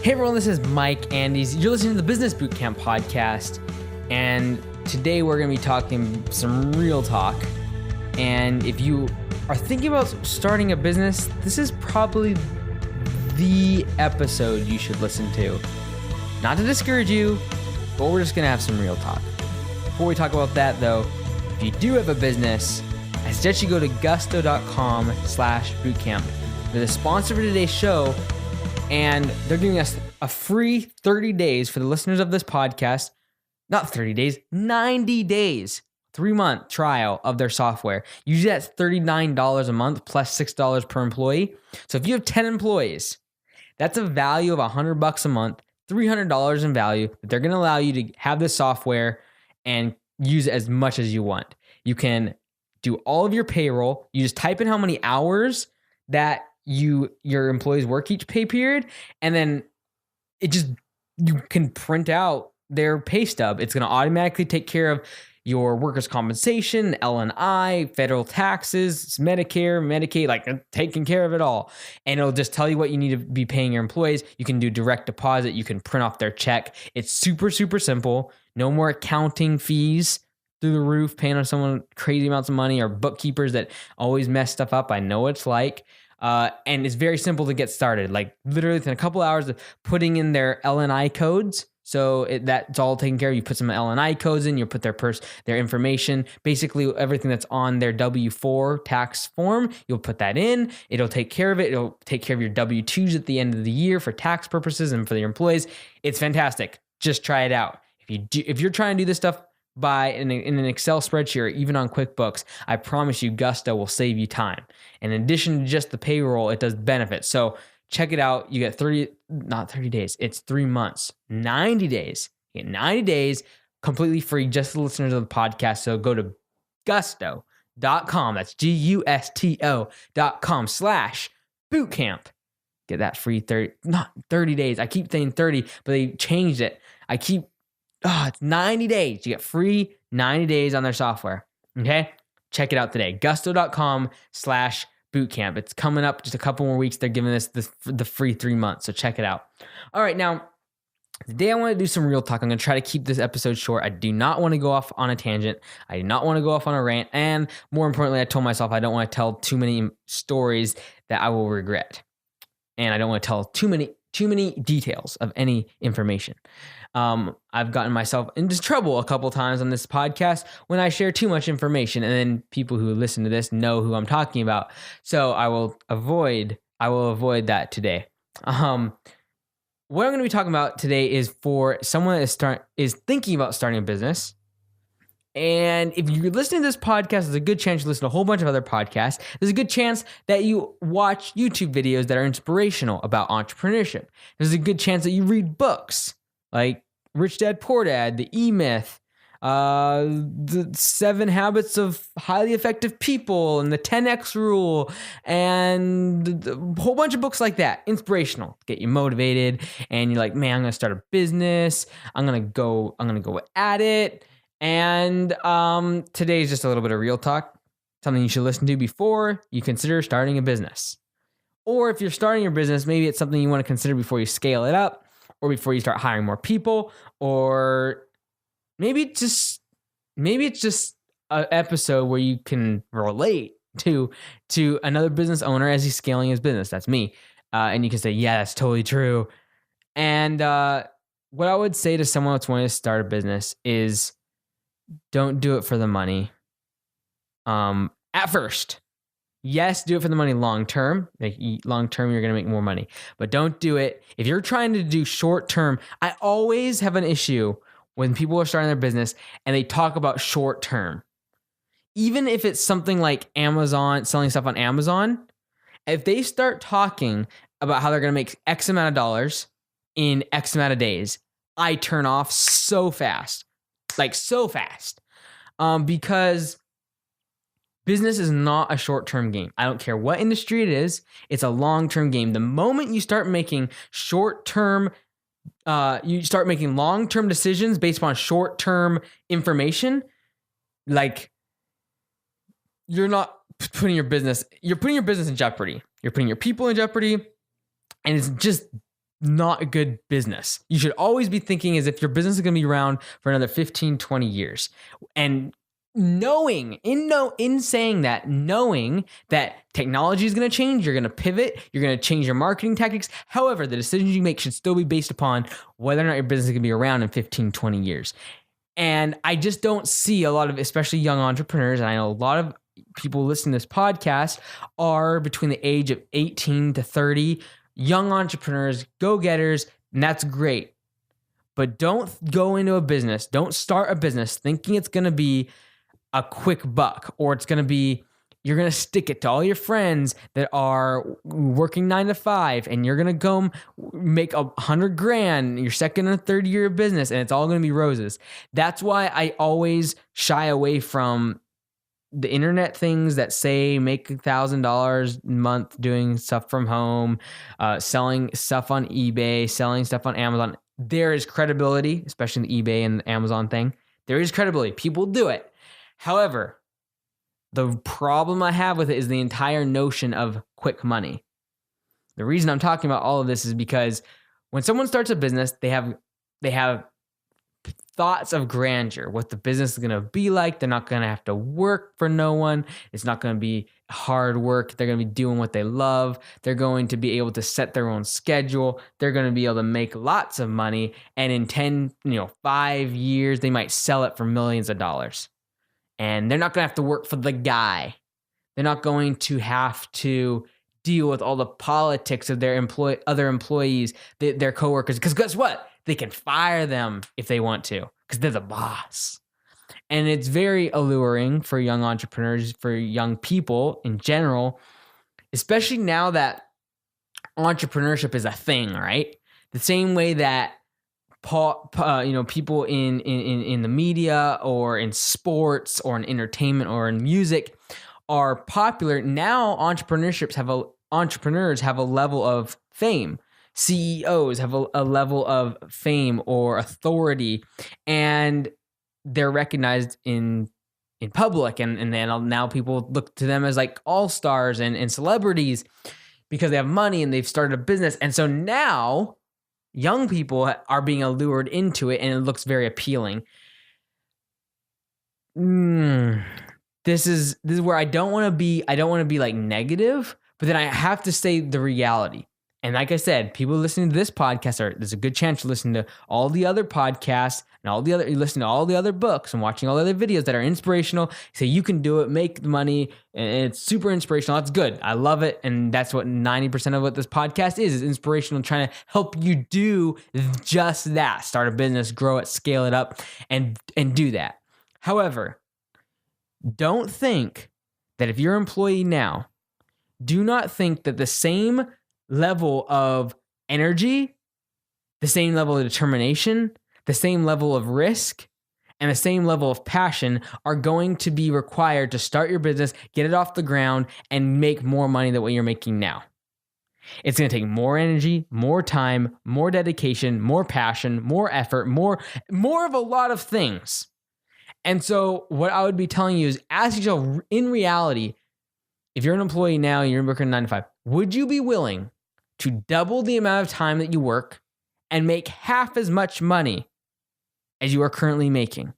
Hey everyone, this is Mike Andes. You're listening to the Business Bootcamp podcast, and today we're going to be talking some real talk. And if you are thinking about starting a business, this is probably the episode you should listen to. Not to discourage you, but we're just going to have some real talk. Before we talk about that though, if you do have a business, I suggest you go to gusto.com/bootcamp. They're the sponsor for today's show, and they're giving us a free 30 days for the listeners of this podcast. Not 30 days, 90 days, 3-month trial of their software. Usually that's $39 a month plus $6 per employee. So if you have 10 employees, that's a value of $100 a month, $300 in value that they're going to allow you to have this software and use it as much as you want. You can do all of your payroll. You just type in how many hours that your employees work each pay period, and then you can print out their pay stub. It's going to automatically take care of your workers' compensation, L&I, federal taxes, Medicare, Medicaid, like taking care of it all. And it'll just tell you what you need to be paying your employees. You can do direct deposit. You can print off their check. It's super, super simple. No more accounting fees through the roof, paying on someone crazy amounts of money, or bookkeepers that always mess stuff up. I know what it's like. And it's very simple to get started. Like literally within a couple hours of putting in their L&I codes. So that's all taken care of. You put some L&I codes in, you put their information, basically everything that's on their W-4 tax form, you'll put that in. It'll take care of it. It'll take care of your W-2s at the end of the year for tax purposes and for your employees. It's fantastic. Just try it out. If you're trying to do this stuff in an Excel spreadsheet or even on QuickBooks, I promise you Gusto will save you time. In addition to just the payroll, it does benefits. So check it out. You get 30 days. It's 3 months, 90 days. You get 90 days completely free, just the listeners of the podcast. So go to gusto.com. That's gusto.com/bootcamp. Get that free 30 days. I keep saying 30, but they changed it. It's 90 days. You get free 90 days on their software. Okay? Check it out today. Gusto.com/bootcamp. It's coming up just a couple more weeks. They're giving us the free 3 months. So check it out. All right. Now, today I want to do some real talk. I'm going to try to keep this episode short. I do not want to go off on a tangent. I do not want to go off on a rant. And more importantly, I told myself I don't want to tell too many stories that I will regret. And I don't want to tell too many details of any information. I've gotten myself into trouble a couple times on this podcast when I share too much information, and then people who listen to this know who I'm talking about. So I will avoid that today. What I'm going to be talking about today is for someone that is thinking about starting a business. And if you're listening to this podcast, there's a good chance you listen to a whole bunch of other podcasts. There's a good chance that you watch YouTube videos that are inspirational about entrepreneurship. There's a good chance that you read books like Rich Dad, Poor Dad, The E-Myth, the 7 Habits of Highly Effective People, and the 10X Rule, and a whole bunch of books like that. Inspirational, get you motivated, and you're like, man, I'm going to start a business. I'm going to go at it. And today is just a little bit of real talk, something you should listen to before you consider starting a business. Or if you're starting your business, maybe it's something you want to consider before you scale it up, or before you start hiring more people, or maybe it's just an episode where you can relate to another business owner as he's scaling his business. That's me. And you can say, yeah, that's totally true. And what I would say to someone that's wanting to start a business is, don't do it for the money. At first, yes, do it for the money long term. Long term, you're going to make more money. But don't do it. If you're trying to do short term, I always have an issue when people are starting their business and they talk about short term. Even if it's something like Amazon, selling stuff on Amazon, if they start talking about how they're going to make X amount of dollars in X amount of days, I turn off so fast. Like so fast. Because business is not a short-term game. I don't care what industry it is. It's a long-term game. The moment you start making long-term decisions based upon short-term information, like you're putting your business in jeopardy. You're putting your people in jeopardy, and it's just not good business. You should always be thinking as if your business is going to be around for another 15, 20 years. And knowing that technology is going to change, you're going to pivot, you're going to change your marketing tactics. However, the decisions you make should still be based upon whether or not your business is going to be around in 15, 20 years. And I just don't see a lot of, especially young entrepreneurs, and I know a lot of people listening to this podcast are between the age of 18 to 30, young entrepreneurs, go-getters, and that's great. But don't go into a business, don't start a business thinking it's going to be a quick buck, or it's going to be, you're going to stick it to all your friends that are working 9 to 5, and you're going to go make $100,000 your second or third year of business, and it's all going to be roses. That's why I always shy away from the internet things that say make $1,000 a month doing stuff from home, selling stuff on eBay, selling stuff on Amazon. There is credibility, especially in the eBay and the Amazon thing. There is credibility. People do it. However, the problem I have with it is the entire notion of quick money. The reason I'm talking about all of this is because when someone starts a business, they have thoughts of grandeur, what the business is going to be like. They're not going to have to work for no one. It's not going to be hard work. They're going to be doing what they love. They're going to be able to set their own schedule. They're going to be able to make lots of money. And in 5 years, they might sell it for millions of dollars. And they're not going to have to work for the guy. They're not going to have to deal with all the politics of their other employees, their coworkers. Because guess what? They can fire them if they want to, because they're the boss. And it's very alluring for young entrepreneurs, for young people in general, especially now that entrepreneurship is a thing, right? The same way that people in the media or in sports or in entertainment or in music are popular. Now entrepreneurs have a level of fame. CEOs have a level of fame or authority, and they're recognized in public. And then now people look to them as like all-stars and celebrities because they have money and they've started a business. And so now young people are being allured into it, and it looks very appealing. This is where I don't want to be. I don't want to be like negative, but then I have to say the reality. And like I said, people listening to this podcast there's a good chance to listen to all the other podcasts and you listen to all the other books and watching all the other videos that are inspirational. Say you can do it, make money, and it's super inspirational. That's good. I love it. And that's what 90% of what this podcast is inspirational, trying to help you do just that. Start a business, grow it, scale it up, and do that. However, don't think that if you're an employee now, do not think that the same level of energy, the same level of determination, the same level of risk, and the same level of passion are going to be required to start your business, get it off the ground, and make more money than what you're making now. It's going to take more energy, more time, more dedication, more passion, more effort, more of a lot of things. And so what I would be telling you is ask yourself, in reality, if you're an employee now and you're working 9 to 5, would you be willing to double the amount of time that you work and make half as much money as you are currently making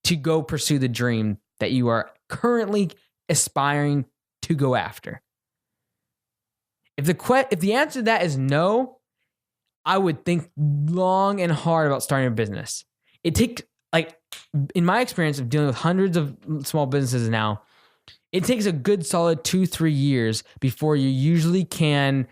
to go pursue the dream that you are currently aspiring to go after? If the answer to that is no, I would think long and hard about starting a business. It takes, in my experience of dealing with hundreds of small businesses now, it takes a good solid 2-3 years before you usually can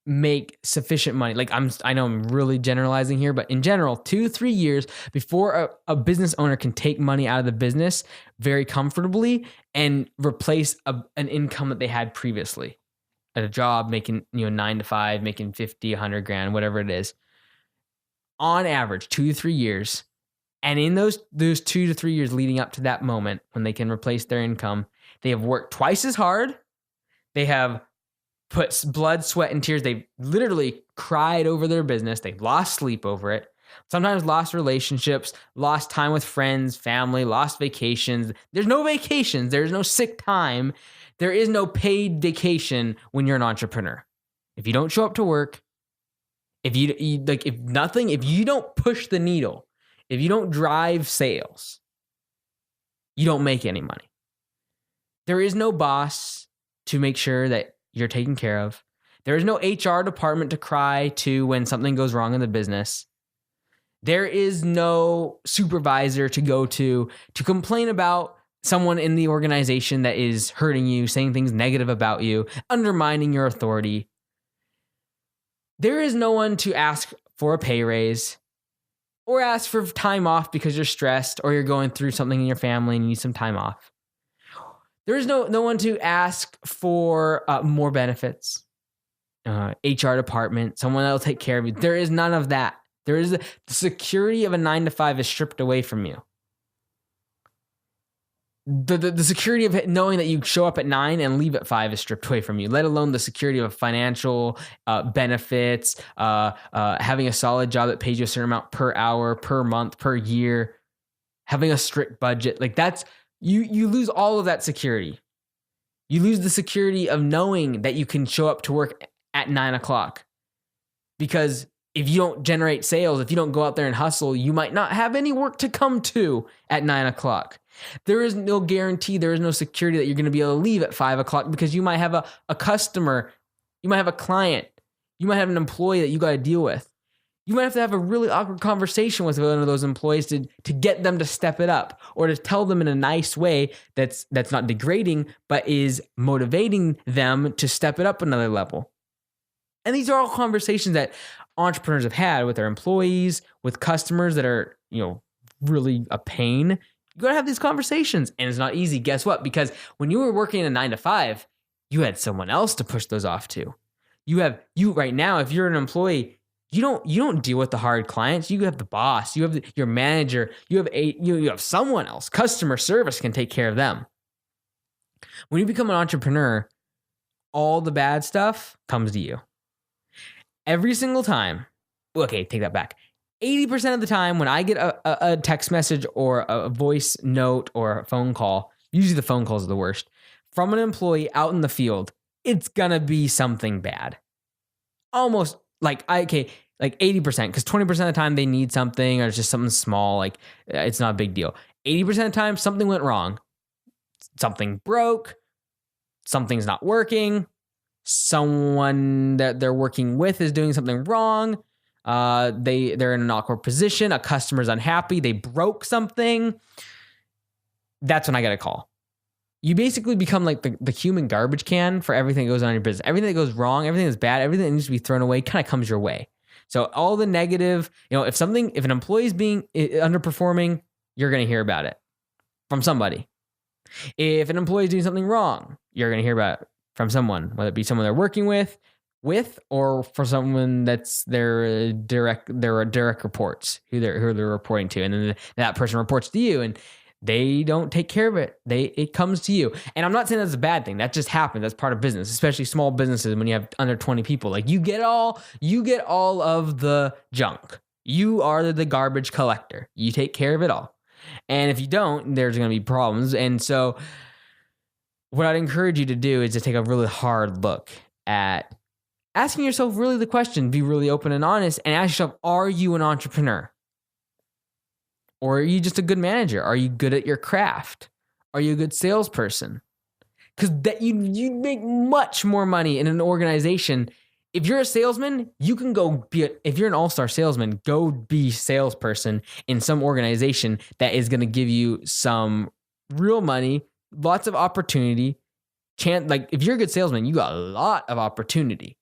make sufficient money. I know I'm really generalizing here, but in general, 2-3 years before a business owner can take money out of the business very comfortably and replace an income that they had previously at a job, making 9 to 5, making 50, 100 grand, whatever it is. On average, 2 to 3 years. And in those 2 to 3 years leading up to that moment when they can replace their income, they have worked twice as hard. They have put blood, sweat, and tears. They've literally cried over their business. They've lost sleep over it. Sometimes lost relationships, lost time with friends, family, lost vacations. There's no vacations. There's no sick time. There is no paid vacation when you're an entrepreneur. If you don't show up to work, If if you don't push the needle, if you don't drive sales, you don't make any money. There is no boss to make sure that you're taken care of. There is no HR department to cry to when something goes wrong in the business. There is no supervisor to go to complain about someone in the organization that is hurting you, saying things negative about you, undermining your authority. There is no one to ask for a pay raise or ask for time off because you're stressed or you're going through something in your family and you need some time off. There is no one to ask for more benefits, HR department, someone that will take care of you. There is none of that. The security of a 9-to-5 is stripped away from you. The security of knowing that you show up at 9 and leave at 5 is stripped away from you, let alone the security of financial benefits, having a solid job that pays you a certain amount per hour, per month, per year, having a strict budget. Like that's, you lose all of that security. You lose the security of knowing that you can show up to work at 9 o'clock. Because if you don't generate sales, if you don't go out there and hustle, you might not have any work to come to at 9 o'clock. There is no guarantee, there is no security that you're going to be able to leave at 5 o'clock because you might have a customer, you might have a client, you might have an employee that you got to deal with. You might have to have a really awkward conversation with one of those employees to get them to step it up or to tell them in a nice way that's not degrading, but is motivating them to step it up another level. And these are all conversations that entrepreneurs have had with their employees, with customers that are, really a pain. You got to have these conversations, and it's not easy. Guess what? Because when you were working a 9-to-5, you had someone else to push those off to. You right now, if you're an employee, you don't deal with the hard clients. You have the boss, you have your manager, you have someone else. Customer service can take care of them. When you become an entrepreneur, all the bad stuff comes to you. Every single time. Okay, take that back. 80% of the time when I get a text message or a voice note or a phone call, usually the phone calls are the worst, from an employee out in the field, it's gonna be something bad. Almost like 80%, because 20% of the time they need something or it's just something small, like it's not a big deal. 80% of the time something went wrong. Something broke, something's not working, someone that they're working with is doing something wrong. They're in an awkward position. A customer's unhappy. They broke something. That's when I get a call. You basically become like the human garbage can for everything that goes on in your business. Everything that goes wrong, everything that's bad, everything that needs to be thrown away kind of comes your way. So all the negative, if an employee is being underperforming, you're going to hear about it from somebody. If an employee is doing something wrong, you're going to hear about it from someone, whether it be someone they're working with or for someone that's their direct reports who they're reporting to, and then that person reports to you, and they don't take care of it. It comes to you, and I'm not saying that's a bad thing. That just happens. That's part of business, especially small businesses when you have under 20 people. Like you get all of the junk. You are the garbage collector. You take care of it all, and if you don't, there's going to be problems. And so, what I'd encourage you to do is to take a really hard look at asking yourself really the question, be really open and honest, and ask yourself, are you an entrepreneur? Or are you just a good manager? Are you good at your craft? Are you a good salesperson? Because that you make much more money in an organization. If you're a salesman, you can go if you're an all-star salesman, go be salesperson in some organization that is going to give you some real money, lots of opportunity. If you're a good salesman, you got a lot of opportunity.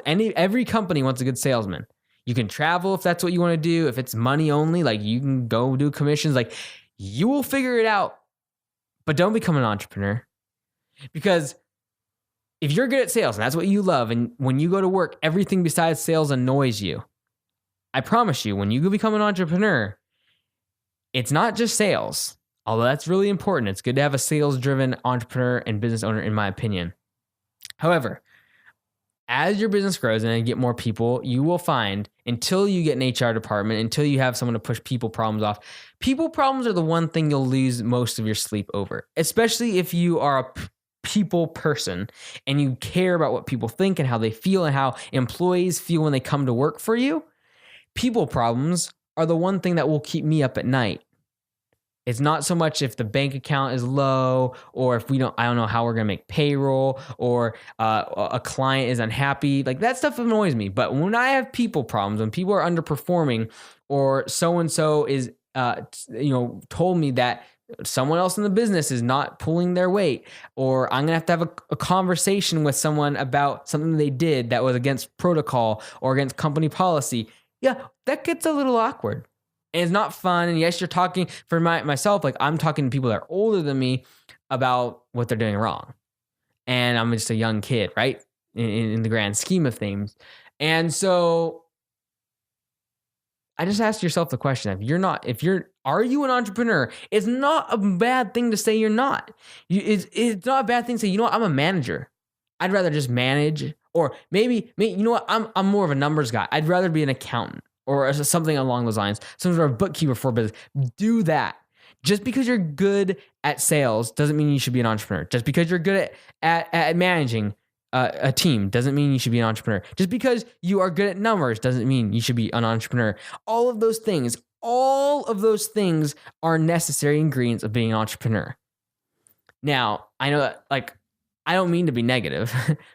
Every company wants a good salesman. You can travel if that's what you want to do. If it's money only, like you can go do commissions. Like you will figure it out. But don't become an entrepreneur. Because if you're good at sales and that's what you love, and when you go to work, everything besides sales annoys you, I promise you, when you become an entrepreneur, it's not just sales. Although that's really important. It's good to have a sales-driven entrepreneur and business owner, in my opinion. However, as your business grows and you get more people, you will find, until you get an HR department, until you have someone to push people problems off, people problems are the one thing you'll lose most of your sleep over, especially if you are a people person and you care about what people think and how they feel and how employees feel when they come to work for you, people problems are the one thing that will keep me up at night. It's not so much if the bank account is low or if I don't know how we're going to make payroll or a client is unhappy. Like that stuff annoys me. But when I have people problems, when people are underperforming or so-and-so is, told me that someone else in the business is not pulling their weight, or I'm going to have a conversation with someone about something they did that was against protocol or against company policy. Yeah, that gets a little awkward. And it's not fun. And yes, you're talking for myself, like I'm talking to people that are older than me about what they're doing wrong. And I'm just a young kid, right? In the grand scheme of things. And so I just asked yourself the question, are you an entrepreneur? It's not a bad thing to say you're not. It's not a bad thing to say, I'm a manager. I'd rather just manage, or maybe I'm more of a numbers guy. I'd rather be an accountant or something along those lines, some sort of bookkeeper for business. Do that. Just because you're good at sales doesn't mean you should be an entrepreneur. Just because you're good at managing a team doesn't mean you should be an entrepreneur. Just because you are good at numbers doesn't mean you should be an entrepreneur. All of those things are necessary ingredients of being an entrepreneur. Now, I know that, I don't mean to be negative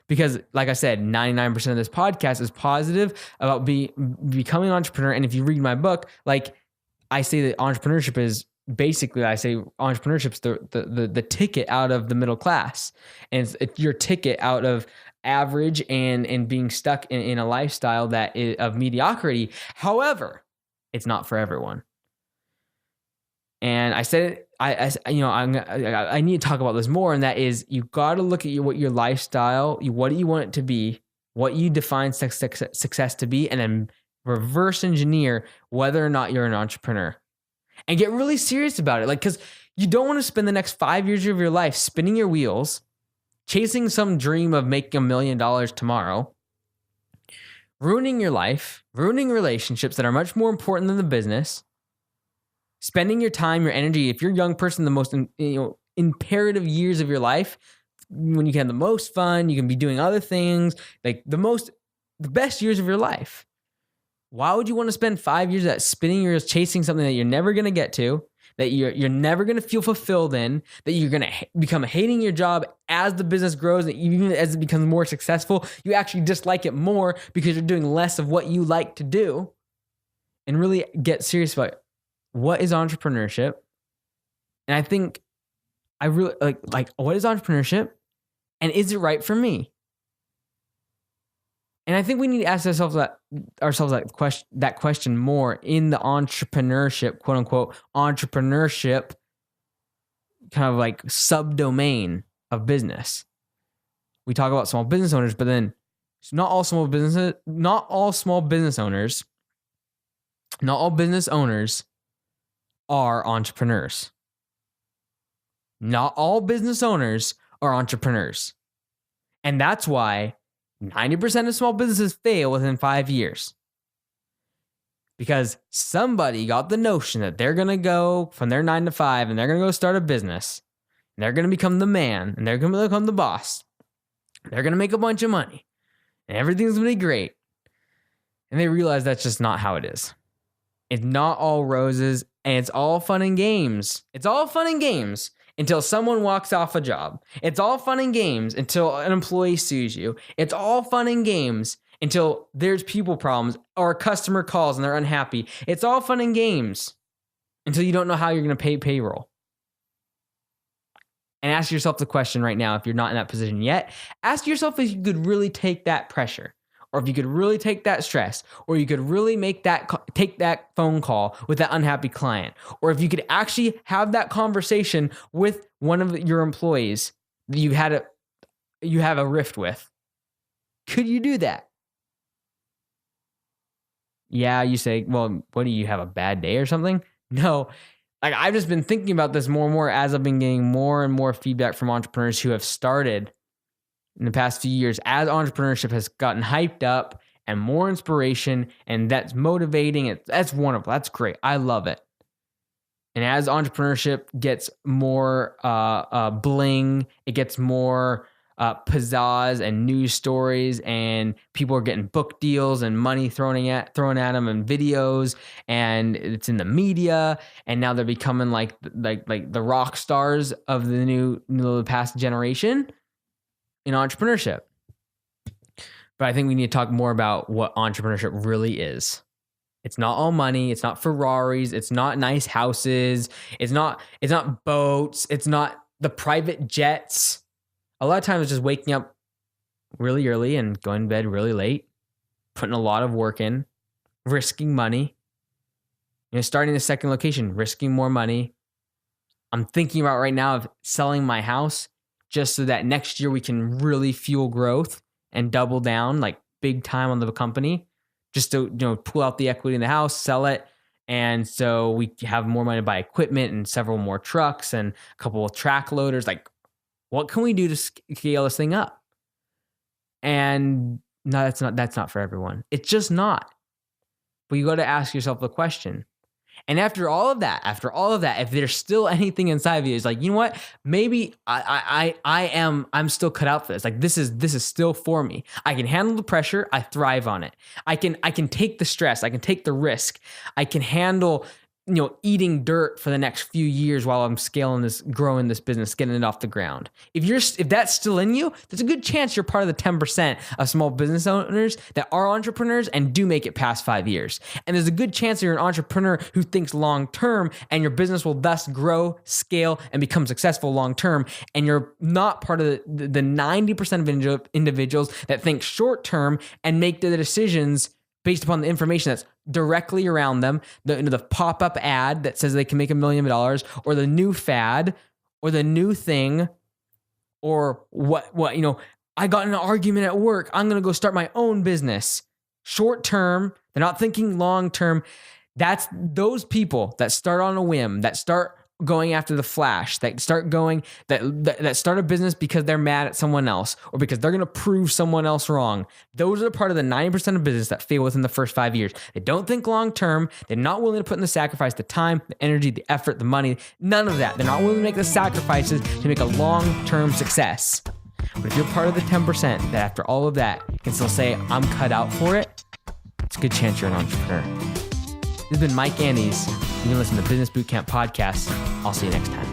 because, like I said, 99% of this podcast is positive about becoming an entrepreneur. And if you read my book, I say that entrepreneurship is basically, entrepreneurship's the ticket out of the middle class, and it's your ticket out of average and being stuck in a lifestyle that is of mediocrity. However, it's not for everyone. And I said, I need to talk about this more. And that is, you got to look at what your lifestyle, what do you want it to be, what you define success to be, and then reverse engineer whether or not you're an entrepreneur. And get really serious about it. Because you don't want to spend the next 5 years of your life spinning your wheels, chasing some dream of making $1 million tomorrow, ruining your life, ruining relationships that are much more important than the business, spending your time, your energy. If you're a young person, the most imperative years of your life, when you can have the most fun, you can be doing other things, the best years of your life. Why would you want to spend 5 years of that spinning your wheels, chasing something that you're never going to get to, that you're never going to feel fulfilled in, that you're going to become hating your job as the business grows, and even as it becomes more successful, you actually dislike it more because you're doing less of what you like to do, and really get serious about what is entrepreneurship. And I think I really like what is entrepreneurship, and is it right for me? And I think we need to ask ourselves that question more in the entrepreneurship, quote unquote, entrepreneurship kind of subdomain of business. We talk about small business owners, but then not all business owners are entrepreneurs. Not all business owners are entrepreneurs. And that's why 90% of small businesses fail within 5 years. Because somebody got the notion that they're going to go from their 9 to 5 and they're going to go start a business. And they're going to become the man, and they're going to become the boss. They're going to make a bunch of money, and everything's going to be great. And they realize that's just not how it is. It's not all roses, and it's all fun and games. It's all fun and games until someone walks off a job. It's all fun and games until an employee sues you. It's all fun and games until there's people problems or a customer calls and they're unhappy. It's all fun and games until you don't know how you're going to pay payroll. And ask yourself the question right now, if you're not in that position yet, ask yourself if you could really take that pressure, or if you could really take that stress, or you could really take that phone call with that unhappy client, or if you could actually have that conversation with one of your employees that you have a rift with. Could you do that? Yeah, you say, well, what do you have, a bad day or something? No. I've just been thinking about this more and more as I've been getting more and more feedback from entrepreneurs who have started in the past few years, as entrepreneurship has gotten hyped up and more inspiration, and that's motivating. That's wonderful. That's great. I love it. And as entrepreneurship gets more bling, it gets more pizzazz and news stories, and people are getting book deals and money thrown at them and videos, and it's in the media, and now they're becoming like the rock stars of the past generation in entrepreneurship. But I think we need to talk more about what entrepreneurship really is. It's not all money. It's not Ferraris. It's not nice houses. It's not boats. It's not the private jets. A lot of times it's just waking up really early and going to bed really late, putting a lot of work in, risking money. Starting the second location, risking more money. I'm thinking about right now of selling my house just so that next year we can really fuel growth and double down like big time on the company. Just to pull out the equity in the house, sell it, and so we have more money to buy equipment and several more trucks and a couple of track loaders. Like, what can we do to scale this thing up? And no, that's not for everyone. It's just not. But you got to ask yourself the question. And after all of that, if there's still anything inside of you, it's like, you know what? Maybe I'm still cut out for this. Like this is still for me. I can handle the pressure. I thrive on it. I can take the stress. I can take the risk. I can handle eating dirt for the next few years while I'm growing this business, getting it off the ground. If that's still in you, there's a good chance you're part of the 10% of small business owners that are entrepreneurs and do make it past 5 years. And there's a good chance you're an entrepreneur who thinks long-term and your business will thus grow, scale, and become successful long-term. And you're not part of the 90% of individuals that think short-term and make the decisions based upon the information that's directly around them, the pop-up ad that says they can make $1 million, or the new fad, or the new thing, or what I got in an argument at work, I'm going to go start my own business. Short-term, they're not thinking long-term. That's those people that start on a whim, that start going after the flash, that start a business because they're mad at someone else or because they're going to prove someone else wrong. Those are part of the 90% of business that fail within the first 5 years. They don't think long-term. They're not willing to put in the sacrifice, the time, the energy, the effort, the money, none of that. They're not willing to make the sacrifices to make a long-term success. But if you're part of the 10% that after all of that can still say, I'm cut out for it, it's a good chance you're an entrepreneur. This has been Mike Andes. You've been listening to Business Bootcamp Podcast. I'll see you next time.